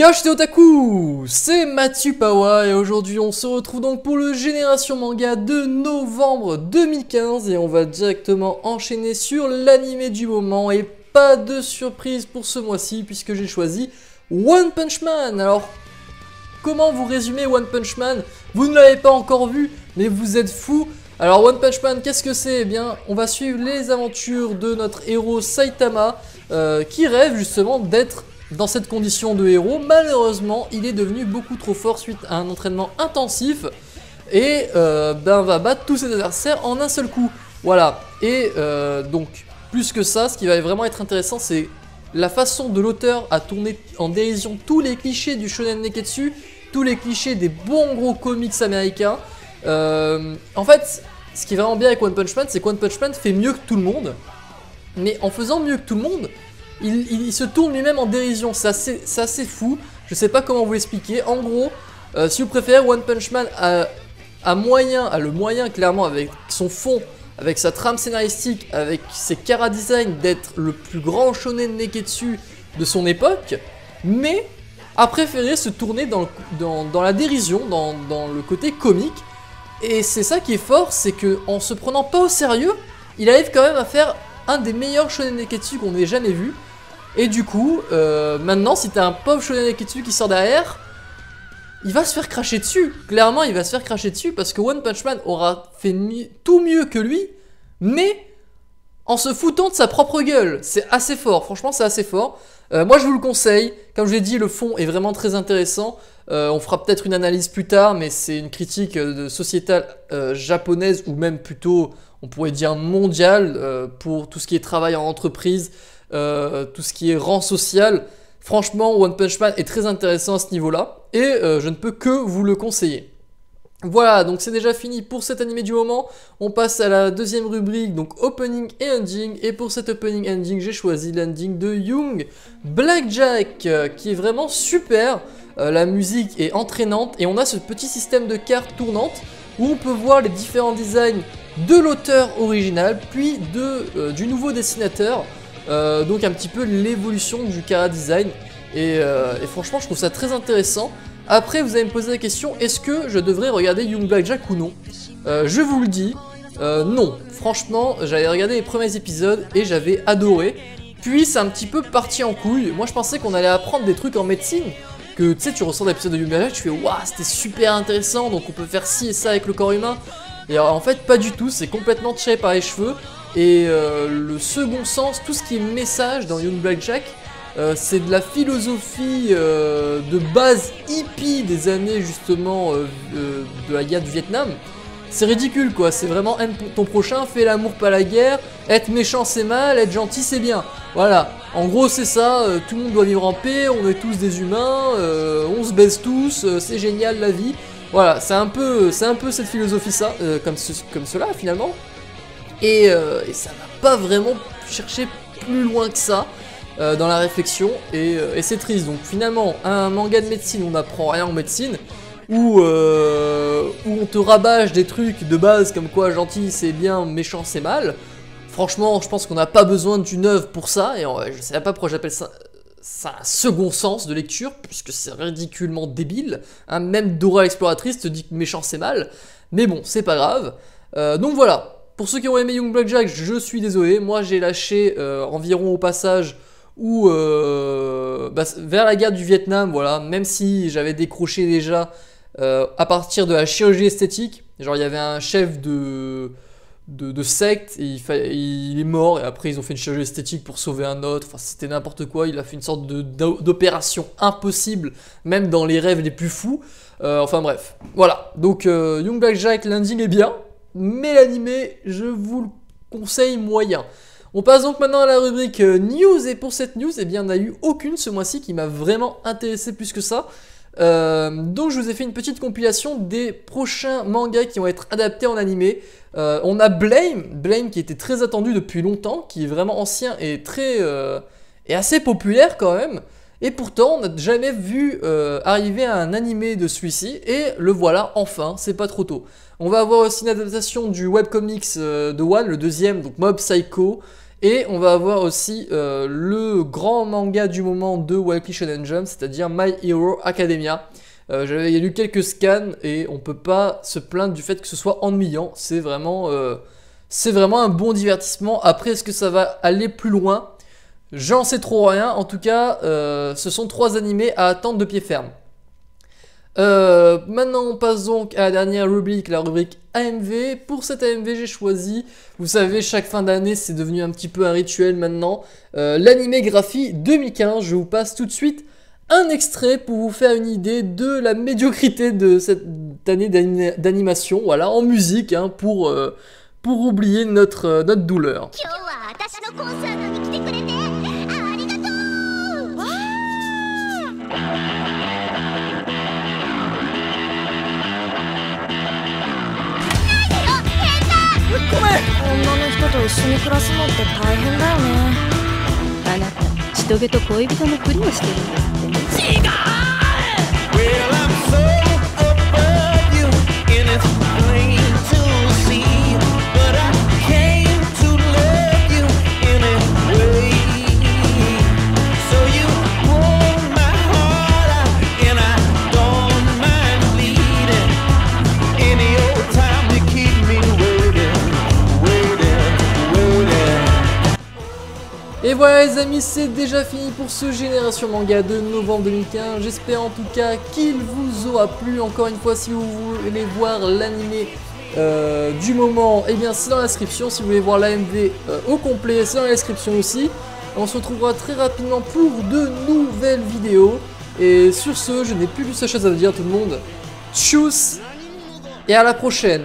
Yosh Otaku, c'est Mathieu Pawa et aujourd'hui on se retrouve donc pour le Génération Manga de novembre 2015 et on va directement enchaîner sur l'animé du moment et pas de surprise pour ce mois-ci puisque j'ai choisi One Punch Man. Alors, comment vous résumer One Punch Man? Vous ne l'avez pas encore vu, mais vous êtes fous. Alors One Punch Man, qu'est-ce que c'est? Eh bien, on va suivre les aventures de notre héros Saitama qui rêve justement d'être dans cette condition de héros. Malheureusement, il est devenu beaucoup trop fort suite à un entraînement intensif et va battre tous ses adversaires en un seul coup. Voilà, et donc, plus que ça, ce qui va vraiment être intéressant, c'est la façon de l'auteur à tourner en dérision tous les clichés du shonen neketsu, tous les clichés des bons gros comics américains. En fait, ce qui est vraiment bien avec One Punch Man, c'est que One Punch Man fait mieux que tout le monde, mais en faisant mieux que tout le monde, il se tourne lui-même en dérision. C'est assez fou, je sais pas comment vous l'expliquer. En gros, si vous préférez, One Punch Man a le moyen clairement avec son fond, avec sa trame scénaristique, avec ses chara-design d'être le plus grand shonen neketsu de son époque, mais a préféré se tourner dans la dérision, dans le côté comique. Et c'est ça qui est fort, c'est que en se prenant pas au sérieux, il arrive quand même à faire un des meilleurs shonen neketsu qu'on ait jamais vu. Et du coup, maintenant, si t'as un pauvre shonen neketsu qui sort derrière, il va se faire cracher dessus. Clairement, il va se faire cracher dessus parce que One Punch Man aura fait tout mieux que lui, mais en se foutant de sa propre gueule. C'est assez fort, franchement, c'est assez fort. Moi, je vous le conseille. Comme je l'ai dit, le fond est vraiment très intéressant. On fera peut-être une analyse plus tard, mais c'est une critique sociétale japonaise, ou même plutôt, on pourrait dire mondiale, pour tout ce qui est travail en entreprise, tout ce qui est rang social. Franchement, One Punch Man est très intéressant à ce niveau-là, et je ne peux que vous le conseiller. Voilà, donc c'est déjà fini pour cet animé du moment. On passe à la deuxième rubrique, donc opening et ending. Et pour cet opening ending, j'ai choisi l'ending de Young Blackjack, qui est vraiment super. La musique est entraînante et on a ce petit système de cartes tournantes où on peut voir les différents designs de l'auteur original, puis du nouveau dessinateur. Donc un petit peu l'évolution du chara design. Et franchement, je trouve ça très intéressant. Après, vous allez me poser la question, est-ce que je devrais regarder Young Blackjack ou non? Je vous le dis, non. Franchement, j'avais regardé les premiers épisodes et j'avais adoré. Puis, c'est un petit peu parti en couille. Moi, je pensais qu'on allait apprendre des trucs en médecine. Que, tu sais, tu ressens l'épisode de Young Blackjack, tu fais « Waouh, c'était super intéressant, donc on peut faire ci et ça avec le corps humain. » Et en fait, pas du tout, c'est complètement tiré par les cheveux. Et le second sens, tout ce qui est message dans Young Blackjack, c'est de la philosophie de base hippie des années justement de la guerre du Vietnam. C'est ridicule quoi, c'est vraiment aime ton prochain, fais l'amour pas la guerre, être méchant c'est mal, être gentil c'est bien. Voilà, en gros c'est ça, tout le monde doit vivre en paix, on est tous des humains, on se baise tous, c'est génial la vie. Voilà, c'est un peu cette philosophie ça, comme cela finalement. Et ça va pas vraiment chercher plus loin que ça. Dans la réflexion et c'est triste. Donc finalement un manga de médecine où on n'apprend rien en médecine, où on te rabâche des trucs de base comme quoi gentil c'est bien, méchant c'est mal. Franchement je pense qu'on n'a pas besoin d'une œuvre pour ça et je sais pas pourquoi j'appelle ça un second sens de lecture puisque c'est ridiculement débile, hein. Même Dora l'exploratrice te dit que méchant c'est mal, mais bon c'est pas grave. Donc voilà, pour ceux qui ont aimé Young Blackjack, je suis désolé, moi j'ai lâché environ au passage ou vers la guerre du Vietnam, voilà, même si j'avais décroché déjà à partir de la chirurgie esthétique, genre il y avait un chef de secte, et il est mort, et après ils ont fait une chirurgie esthétique pour sauver un autre, enfin c'était n'importe quoi, il a fait une sorte d'opération impossible, même dans les rêves les plus fous, enfin bref, voilà, donc Young Blackjack, l'ending est bien, mais l'animé, je vous le conseille moyen. On passe donc maintenant à la rubrique news, et pour cette news, eh bien, il n'y en a eu aucune ce mois-ci qui m'a vraiment intéressé plus que ça. Donc je vous ai fait une petite compilation des prochains mangas qui vont être adaptés en animé. On a Blame qui était très attendu depuis longtemps, qui est vraiment ancien et et assez populaire quand même. Et pourtant on n'a jamais vu arriver à un animé de celui-ci, et le voilà enfin, c'est pas trop tôt. On va avoir aussi une adaptation du webcomics de One, le deuxième, donc Mob Psycho. Et on va avoir aussi le grand manga du moment de Weekly Shonen Jump, c'est-à-dire My Hero Academia. J'avais lu quelques scans et on peut pas se plaindre du fait que ce soit ennuyant. C'est vraiment un bon divertissement. Après, est-ce que ça va aller plus loin? J'en sais trop rien. En tout cas, ce sont 3 animés à attendre de pied ferme. Maintenant on passe donc à la dernière rubrique, la rubrique AMV. Pour cette AMV j'ai choisi, vous savez chaque fin d'année c'est devenu un petit peu un rituel maintenant, l'animé Graphie 2015. Je vous passe tout de suite un extrait pour vous faire une idée de la médiocrité de cette année d'animation, voilà, en musique, hein, pour oublier notre douleur. Et voilà les amis, c'est déjà fini pour ce Génération Manga de novembre 2015. J'espère en tout cas qu'il vous aura plu. Encore une fois, si vous voulez voir l'animé du moment, eh bien c'est dans la description. Si vous voulez voir l'AMV au complet, c'est dans la description aussi. On se retrouvera très rapidement pour de nouvelles vidéos. Et sur ce, je n'ai plus que cette chose à vous dire tout le monde. Tchuss et à la prochaine.